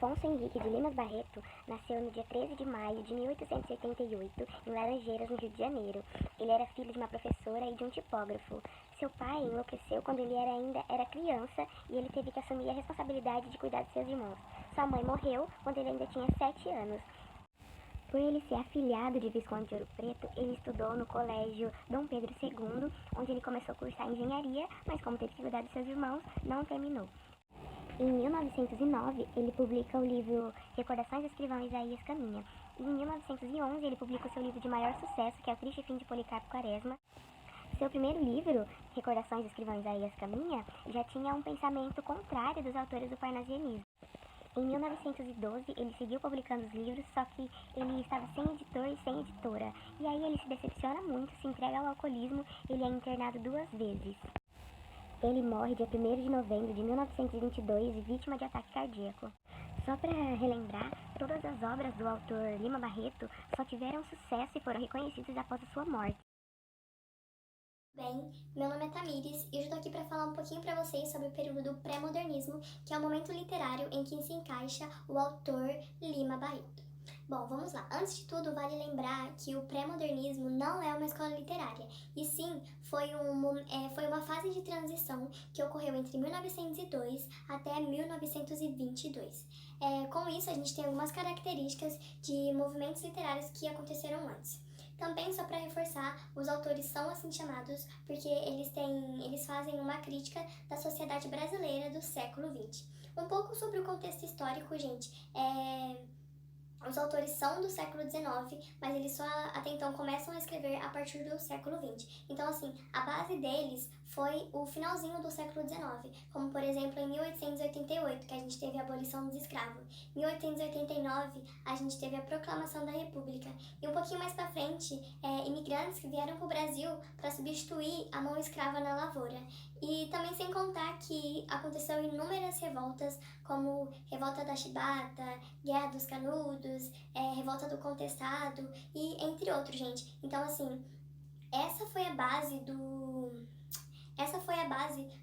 Afonso Henrique de Limas Barreto nasceu no dia 13 de maio de 1888, em Laranjeiras, no Rio de Janeiro. Ele era filho de uma professora e de um tipógrafo. Seu pai enlouqueceu quando ele ainda era criança e ele teve que assumir a responsabilidade de cuidar de seus irmãos. Sua mãe morreu quando ele ainda tinha 7 anos. Por ele ser afilhado de Visconde de Ouro Preto, ele estudou no colégio Dom Pedro II, onde ele começou a cursar engenharia, mas como teve que cuidar de seus irmãos, não terminou. Em 1909, ele publica o livro Recordações do Escrivão Isaías Caminha. E em 1911, ele publica o seu livro de maior sucesso, que é O Triste Fim de Policarpo Quaresma. Seu primeiro livro, Recordações do Escrivão Isaías Caminha, já tinha um pensamento contrário dos autores do parnasianismo. Em 1912, ele seguiu publicando os livros, só que ele estava sem editor e sem editora. E aí ele se decepciona muito, se entrega ao alcoolismo, ele é internado 2 vezes. Ele morre dia 1º de novembro de 1922, vítima de ataque cardíaco. Só para relembrar, todas as obras do autor Lima Barreto só tiveram sucesso e foram reconhecidas após a sua morte. Bem, meu nome é Tamires e eu estou aqui para falar um pouquinho para vocês sobre o período do pré-modernismo, que é o momento literário em que se encaixa o autor Lima Barreto. Bom, vamos lá. Antes de tudo, vale lembrar que o pré-modernismo não é uma escola literária, e sim foi uma fase de transição que ocorreu entre 1902 até 1922. Com isso, a gente tem algumas características de movimentos literários que aconteceram antes. Também, só para reforçar, os autores são assim chamados porque eles fazem uma crítica da sociedade brasileira do século XX. Um pouco sobre o contexto histórico, gente. Os autores são do século XIX, mas eles só até então começam a escrever a partir do século XX. Então, assim, a base deles foi o finalzinho do século XIX, como por exemplo em 1888, que a gente teve a abolição dos escravos. Em 1889, a gente teve a proclamação da República. E um pouquinho mais pra frente, imigrantes que vieram pro Brasil para substituir a mão escrava na lavoura. E também sem contar que aconteceu inúmeras revoltas, como Revolta da Chibata, Guerra dos Canudos, Revolta do Contestado e entre outros, gente. Então, assim, essa foi a base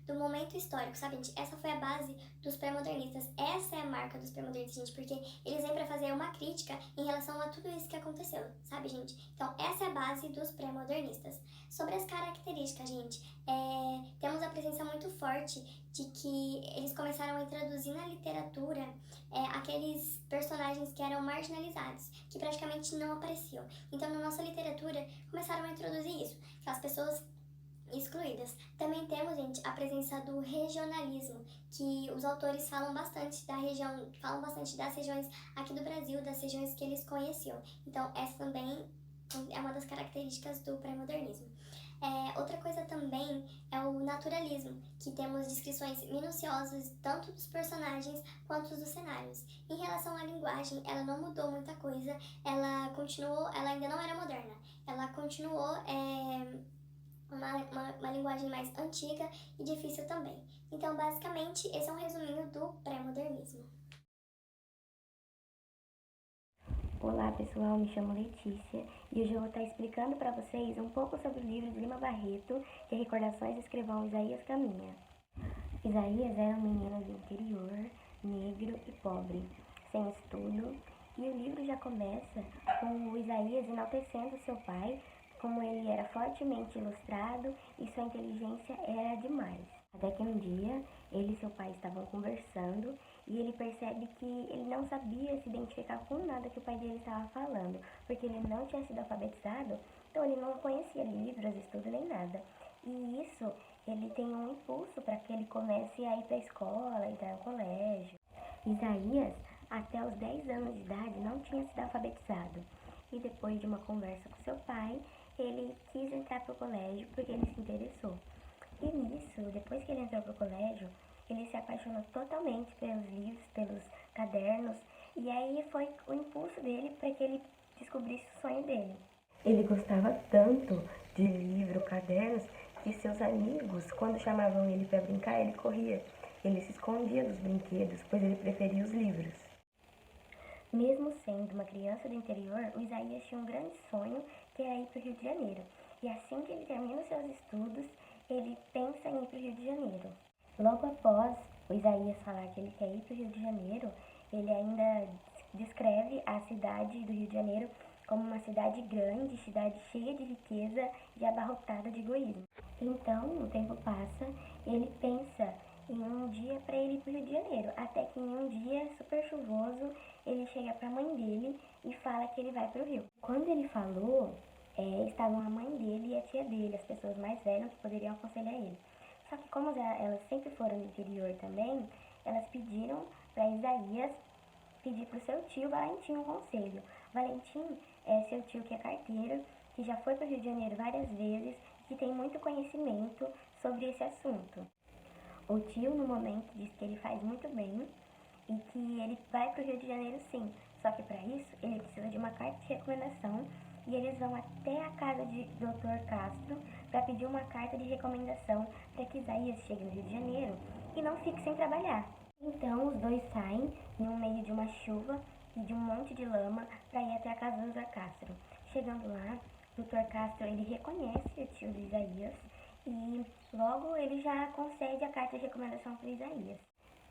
do momento histórico, sabe, gente? Essa foi a base dos pré-modernistas. Essa é a marca dos pré-modernistas, gente, porque eles vêm pra fazer uma crítica em relação a tudo isso que aconteceu, sabe, gente? Então, essa é a base dos pré-modernistas. Sobre as características, gente, temos a presença muito forte de que eles começaram a introduzir na literatura aqueles personagens que eram marginalizados, que praticamente não apareciam. Então, na nossa literatura, começaram a introduzir isso, aquelas pessoas excluídas. Também temos, gente, a presença do regionalismo, que os autores falam bastante das regiões aqui do Brasil, das regiões que eles conheciam. Então, essa também é uma das características do pré-modernismo. Outra coisa também é o naturalismo, que temos descrições minuciosas tanto dos personagens quanto dos cenários. Em relação à linguagem, ela não mudou muita coisa, ela ainda não era moderna, ela continuou uma linguagem mais antiga e difícil também. Então, basicamente, esse é um resuminho do pré-modernismo. Olá pessoal, me chamo Letícia e hoje eu vou estar explicando para vocês um pouco sobre o livro de Lima Barreto, que é Recordações do Escrivão Isaías Caminha. Isaías era um menino do interior, negro e pobre, sem estudo, e o livro já começa com o Isaías enaltecendo seu pai, como ele era fortemente ilustrado e sua inteligência era demais. Até que um dia, ele e seu pai estavam conversando e ele percebe que ele não sabia se identificar com nada que o pai dele estava falando, porque ele não tinha sido alfabetizado, então ele não conhecia livros, estudo nem nada. E isso, ele tem um impulso para que ele comece a ir para a escola, entrar no colégio. Isaías, até os 10 anos de idade, não tinha sido alfabetizado. E depois de uma conversa com seu pai, ele quis entrar para o colégio porque ele se interessou. E nisso, depois que ele entrou para o colégio, ele se apaixonou totalmente pelos livros, pelos cadernos, e aí foi o impulso dele para que ele descobrisse o sonho dele. Ele gostava tanto de livro, cadernos, que seus amigos, quando chamavam ele para brincar, ele corria. Ele se escondia dos brinquedos, pois ele preferia os livros. Mesmo sendo uma criança do interior, o Isaías tinha um grande sonho, que era ir para o Rio de Janeiro. E assim que ele termina os seus estudos, ele pensa em ir para o Rio de Janeiro. Logo após o Isaías falar que ele quer ir para o Rio de Janeiro, Ele ainda descreve a cidade do Rio de Janeiro como uma cidade grande, cidade cheia de riqueza e abarrotada de egoísmo. Então, o tempo passa e ele pensa em um dia para ele ir para o Rio de Janeiro, até que em um dia super chuvoso ele chega para a mãe dele e fala que ele vai para o Rio. Quando ele falou, estavam a mãe dele e a tia dele, as pessoas mais velhas que poderiam aconselhar ele. Só que como elas sempre foram do interior também, elas pediram para Isaías pedir para o seu tio Valentim um conselho. Valentim é seu tio que é carteiro, que já foi para o Rio de Janeiro várias vezes, que tem muito conhecimento sobre esse assunto. O tio, no momento, diz que ele faz muito bem e que ele vai para o Rio de Janeiro sim, só que para isso ele precisa de uma carta de recomendação e eles vão até a casa de Dr. Castro para pedir uma carta de recomendação para que Isaías chegue no Rio de Janeiro e não fique sem trabalhar. Então os dois saem no meio de uma chuva e de um monte de lama para ir até a casa do Dr. Castro. Chegando lá, o Dr. Castro ele reconhece o tio de Isaías e logo ele já concede a carta de recomendação para Isaías.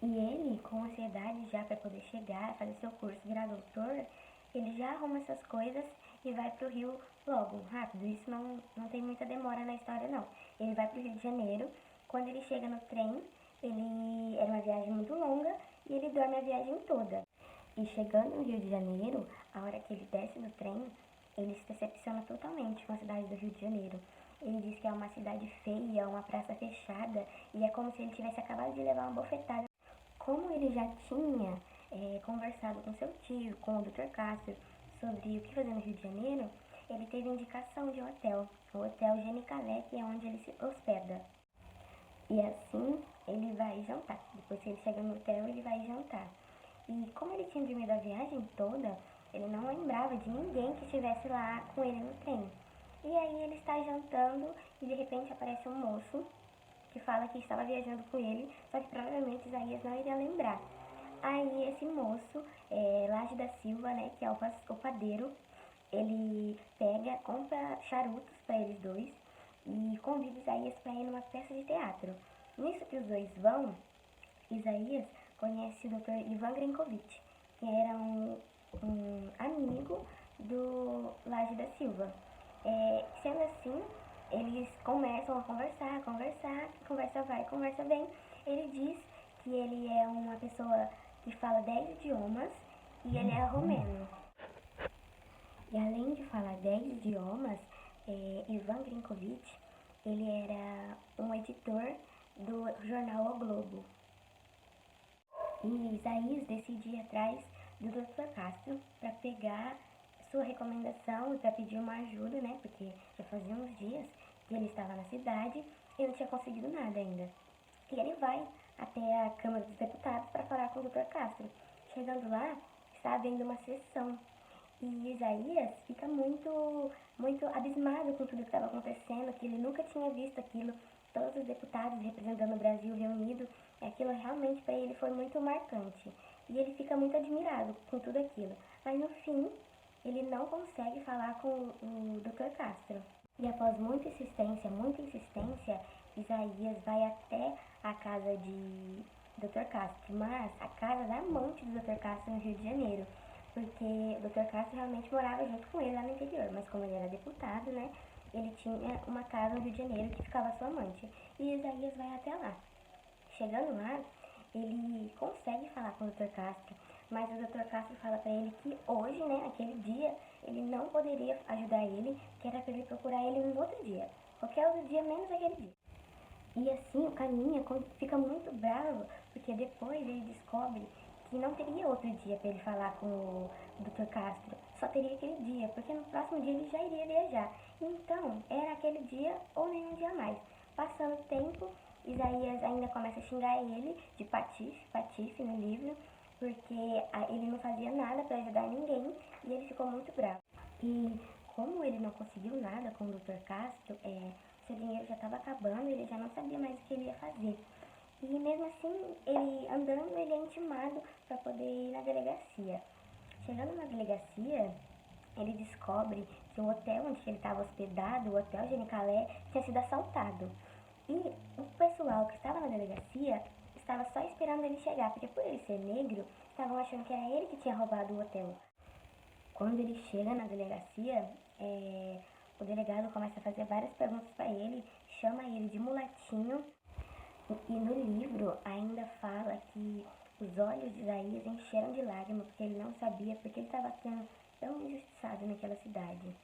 E ele, com ansiedade já para poder chegar, fazer seu curso, virar doutor, ele já arruma essas coisas e vai pro Rio logo, rápido. Isso não tem muita demora na história, não. Ele vai pro Rio de Janeiro. Quando ele chega no trem, era uma viagem muito longa e ele dorme a viagem toda. E chegando no Rio de Janeiro, a hora que ele desce do trem, ele se decepciona totalmente com a cidade do Rio de Janeiro. Ele diz que é uma cidade feia, uma praça fechada, e é como se ele tivesse acabado de levar uma bofetada. Como ele já tinha conversado com seu tio, com o Dr. Castro, sobre o que fazer no Rio de Janeiro, ele teve indicação de um hotel, o Hotel Genicalé, que é onde ele se hospeda. E assim ele vai jantar. Depois que ele chega no hotel, ele vai jantar. E como ele tinha dormido a viagem toda, ele não lembrava de ninguém que estivesse lá com ele no trem. E aí ele está jantando e de repente aparece um moço que fala que estava viajando com ele, só que provavelmente Isaías não iria lembrar. Aí esse moço, Laje da Silva, né, que é o padeiro, ele compra charutos para eles dois e convida Isaías para ir numa peça de teatro. Nisso que os dois vão, Isaías conhece o Dr. Ivan Grinkovich, que era um amigo do Laje da Silva. Sendo assim, eles começam a conversar, conversa vai, conversa vem. Ele diz que ele é uma pessoa que fala 10 idiomas e ele é romeno. E além de falar 10 idiomas, Ivan Grinkovich, ele era um editor do jornal O Globo. E Isaías decide ir atrás do Dr. Castro para pegar sua recomendação e para pedir uma ajuda, né? Porque já fazia uns dias que ele estava na cidade e não tinha conseguido nada ainda. E ele vai até a Câmara dos Deputados para falar com o Dr. Castro. Chegando lá, está havendo uma sessão. E Isaías fica muito abismado com tudo que estava acontecendo, que ele nunca tinha visto aquilo, todos os deputados representando o Brasil reunido, aquilo realmente para ele foi muito marcante. E ele fica muito admirado com tudo aquilo. Mas no fim, ele não consegue falar com o Dr. Castro. E após muita insistência, Isaías vai até a casa de Dr. Castro, mas a casa da amante do Dr. Castro no Rio de Janeiro, porque o Dr. Castro realmente morava junto com ele lá no interior, mas como ele era deputado, né, ele tinha uma casa no Rio de Janeiro que ficava sua amante, e Isaías vai até lá. Chegando lá, ele consegue falar com o Dr. Castro, mas o Dr. Castro fala para ele que hoje, né, naquele dia, ele não poderia ajudar ele, que era para ele procurar ele um outro dia, qualquer outro dia menos aquele dia. E assim o Caminha fica muito bravo, porque depois ele descobre que não teria outro dia para ele falar com o Dr. Castro, só teria aquele dia, porque no próximo dia ele já iria viajar. Então, era aquele dia ou nenhum dia mais. Passando o tempo, Isaías ainda começa a xingar ele de patife no livro, porque ele não fazia nada para ajudar ninguém e ele ficou muito bravo. E como ele não conseguiu nada com o Dr. Castro, seu dinheiro já estava acabando, ele já não sabia mais o que ele ia fazer. E mesmo assim, ele andando, ele é intimado para poder ir na delegacia. Chegando na delegacia, ele descobre que o hotel onde ele estava hospedado, o Hotel Genicalé, tinha sido assaltado. E o pessoal que estava na delegacia estavam só esperando ele chegar, porque por ele ser negro, estavam achando que era ele que tinha roubado o hotel. Quando ele chega na delegacia, o delegado começa a fazer várias perguntas para ele, chama ele de mulatinho, e no livro ainda fala que os olhos de Isaías encheram de lágrimas, porque ele não sabia porque ele estava sendo tão injustiçado naquela cidade.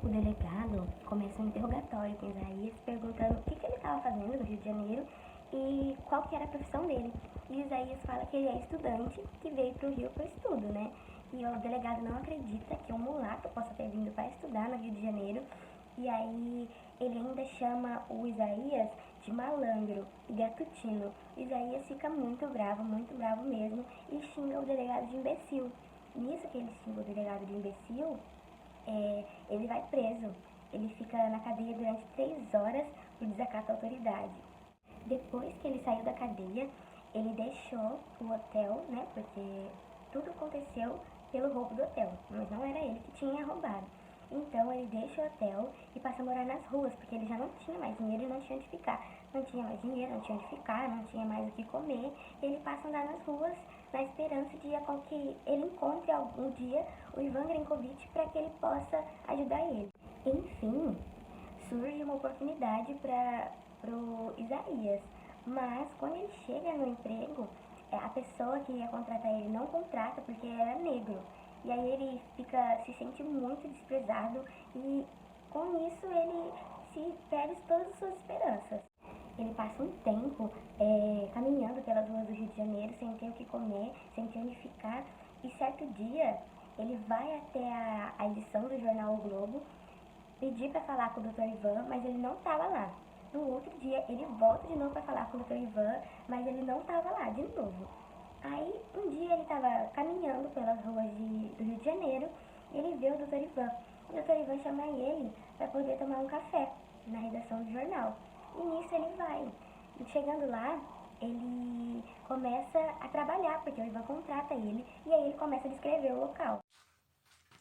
O delegado começa um interrogatório com Isaías, perguntando o que ele estava fazendo no Rio de Janeiro e qual que era a profissão dele. E Isaías fala que ele é estudante, que veio para o Rio para estudo, né? E o delegado não acredita que um mulato possa ter vindo para estudar no Rio de Janeiro. E aí ele ainda chama o Isaías de malandro e gatutino. O Isaías fica muito bravo mesmo, e xinga o delegado de imbecil. Nisso que ele xinga o delegado de imbecil, ele vai preso. Ele fica na cadeia durante 3 horas por desacato à autoridade. Depois que ele saiu da cadeia, ele deixou o hotel, né? Porque tudo aconteceu pelo roubo do hotel, mas não era ele que tinha roubado. Então ele deixa o hotel e passa a morar nas ruas, porque ele já não tinha mais dinheiro e não tinha onde ficar. Não tinha mais dinheiro, não tinha onde ficar, não tinha mais o que comer. E ele passa a andar nas ruas na esperança de que ele encontre algum dia o Ivan Grinkovic para que ele possa ajudar ele. Enfim, surge uma oportunidade para o Isaías, mas quando ele chega no emprego, a pessoa que ia contratar ele não contrata porque ele era negro. E aí ele se sente muito desprezado e com isso ele se perde todas as suas esperanças. Ele passa um tempo caminhando pelas ruas do Rio de Janeiro sem ter o que comer, sem ter onde ficar. E certo dia ele vai até a edição do jornal O Globo pedir para falar com o Dr. Ivan, mas ele não estava lá. No outro dia ele volta de novo para falar com o Dr. Ivan, mas ele não estava lá de novo. Aí um dia ele estava caminhando pelas ruas do Rio de Janeiro e ele vê o Dr. Ivan. O Dr. Ivan chama ele para poder tomar um café na redação do jornal. E nisso ele vai. E chegando lá, ele começa a trabalhar, porque o Ivan contrata ele, e aí ele começa a descrever o local.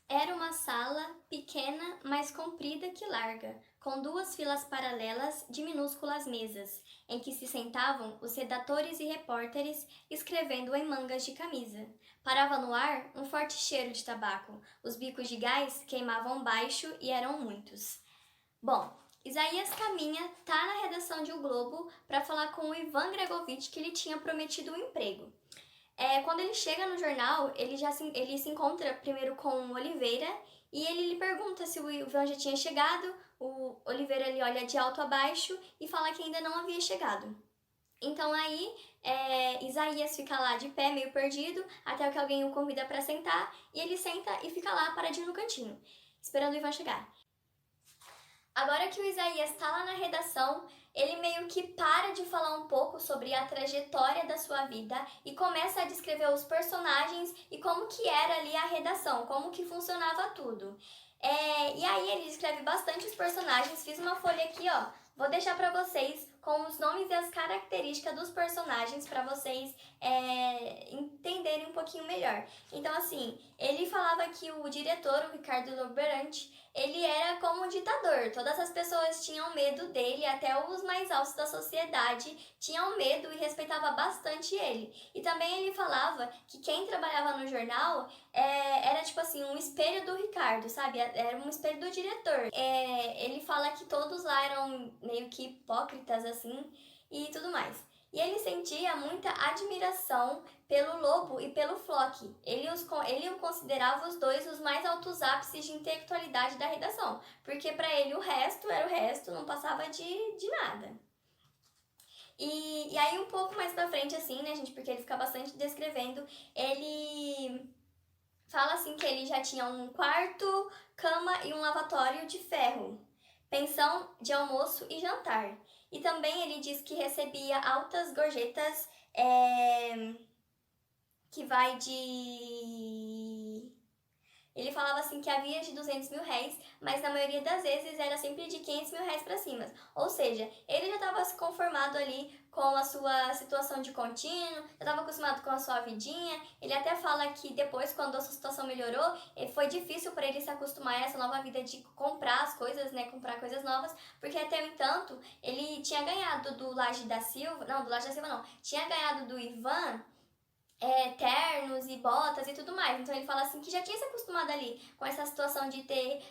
Era uma sala pequena, mais comprida que larga, com 2 filas paralelas de minúsculas mesas, em que se sentavam os redatores e repórteres escrevendo em mangas de camisa. Parava no ar um forte cheiro de tabaco. Os bicos de gás queimavam baixo e eram muitos. Bom, Isaías caminha, tá na redação de O Globo para falar com o Ivan Grinkovic, que lhe tinha prometido um emprego. Quando ele chega no jornal, ele se encontra primeiro com o Oliveira e ele lhe pergunta se o Ivan já tinha chegado. O Oliveira ele olha de alto a baixo e fala que ainda não havia chegado. Então aí Isaías fica lá de pé, meio perdido, até que alguém o convida para sentar, e ele senta e fica lá paradinho no cantinho, esperando o Ivan chegar. Agora que o Isaías está lá na redação, ele meio que para de falar um pouco sobre a trajetória da sua vida e começa a descrever os personagens e como que era ali a redação, como que funcionava tudo. E aí ele descreve bastante os personagens, fiz uma folha aqui, ó, vou deixar para vocês com os nomes e as características dos personagens para vocês entenderem um pouquinho melhor. Então assim, ele falava que o diretor, o Ricardo Loberante, ele era como um ditador. Todas as pessoas tinham medo dele, até os mais altos da sociedade tinham medo e respeitavam bastante ele. E também ele falava que quem trabalhava no jornal era tipo assim, um espelho do Ricardo, sabe? Era um espelho do diretor. Ele fala que todos lá eram meio que hipócritas, assim, e tudo mais. E ele sentia muita admiração pelo Lobo e pelo Flock. Ele o considerava os dois os mais altos ápices de intelectualidade da redação, porque para ele o resto era o resto, não passava de nada. E aí um pouco mais pra frente, assim, né, gente, porque ele fica bastante descrevendo, ele fala assim que ele já tinha um quarto, cama e um lavatório de ferro, pensão de almoço e jantar. E também ele diz que recebia altas gorjetas, que vai de... Ele falava assim que havia de 200 mil réis, mas na maioria das vezes era sempre de 500 mil réis para cima. Ou seja, ele já estava se conformado ali com a sua situação de contínuo, já estava acostumado com a sua vidinha. Ele até fala que depois, quando a sua situação melhorou, foi difícil para ele se acostumar a essa nova vida de comprar as coisas, né, comprar coisas novas, porque até o entanto, ele tinha ganhado do Laje da Silva, não, do Laje da Silva não, tinha ganhado do Ivan ternos e botas e tudo mais. Então ele fala assim que já tinha se acostumado ali com essa situação de ter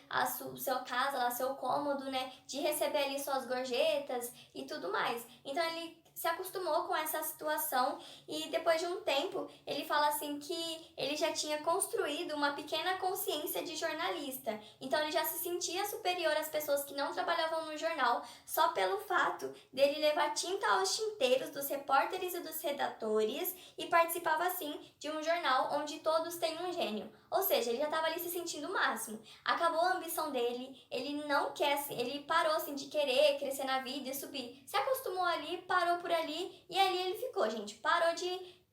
seu casa lá, seu cômodo, né? De receber ali suas gorjetas e tudo mais. Então ele se acostumou com essa situação e depois de um tempo ele fala assim que ele já tinha construído uma pequena consciência de jornalista. Então ele já se sentia superior às pessoas que não trabalhavam no jornal só pelo fato dele levar tinta aos tinteiros dos repórteres e dos redatores e participava assim de um jornal onde todos têm um gênio. Ou seja, ele já estava ali se sentindo o máximo. Acabou a ambição dele, ele não quer, ele parou assim de querer crescer na vida e subir. Se acostumou ali, parou por ali e ali ele ficou, gente. Parou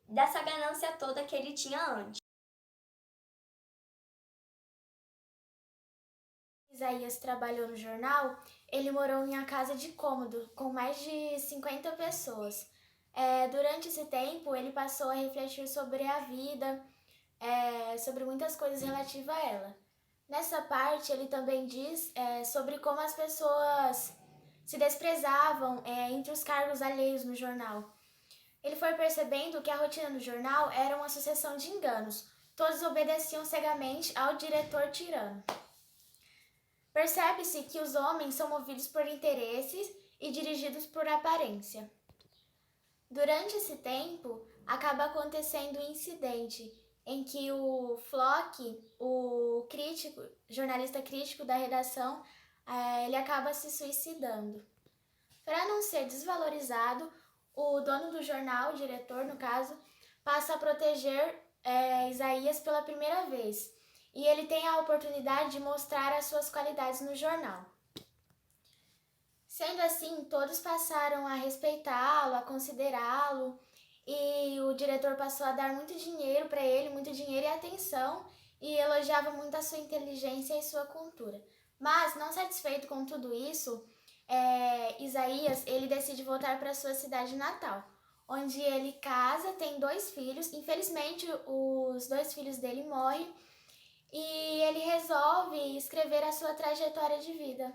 dessa ganância toda que ele tinha antes. Isaías trabalhou no jornal, ele morou em uma casa de cômodo, com mais de 50 pessoas. Durante esse tempo, ele passou a refletir sobre a vida, sobre muitas coisas relativas a ela. Nessa parte, ele também diz sobre como as pessoas se desprezavam entre os cargos alheios no jornal. Ele foi percebendo que a rotina no jornal era uma sucessão de enganos. Todos obedeciam cegamente ao diretor tirano. Percebe-se que os homens são movidos por interesses e dirigidos por aparência. Durante esse tempo, acaba acontecendo um incidente em que o Flock, o jornalista crítico da redação, ele acaba se suicidando. Para não ser desvalorizado, o dono do jornal, o diretor no caso, passa a proteger Isaías pela primeira vez. E ele tem a oportunidade de mostrar as suas qualidades no jornal. Sendo assim, todos passaram a respeitá-lo, a considerá-lo, e o diretor passou a dar muito dinheiro para ele, muito dinheiro e atenção, e elogiava muito a sua inteligência e sua cultura. Mas, não satisfeito com tudo isso, Isaías ele decide voltar para sua cidade natal, onde ele casa, tem 2 filhos. Infelizmente, os 2 filhos dele morrem, e ele resolve escrever a sua trajetória de vida.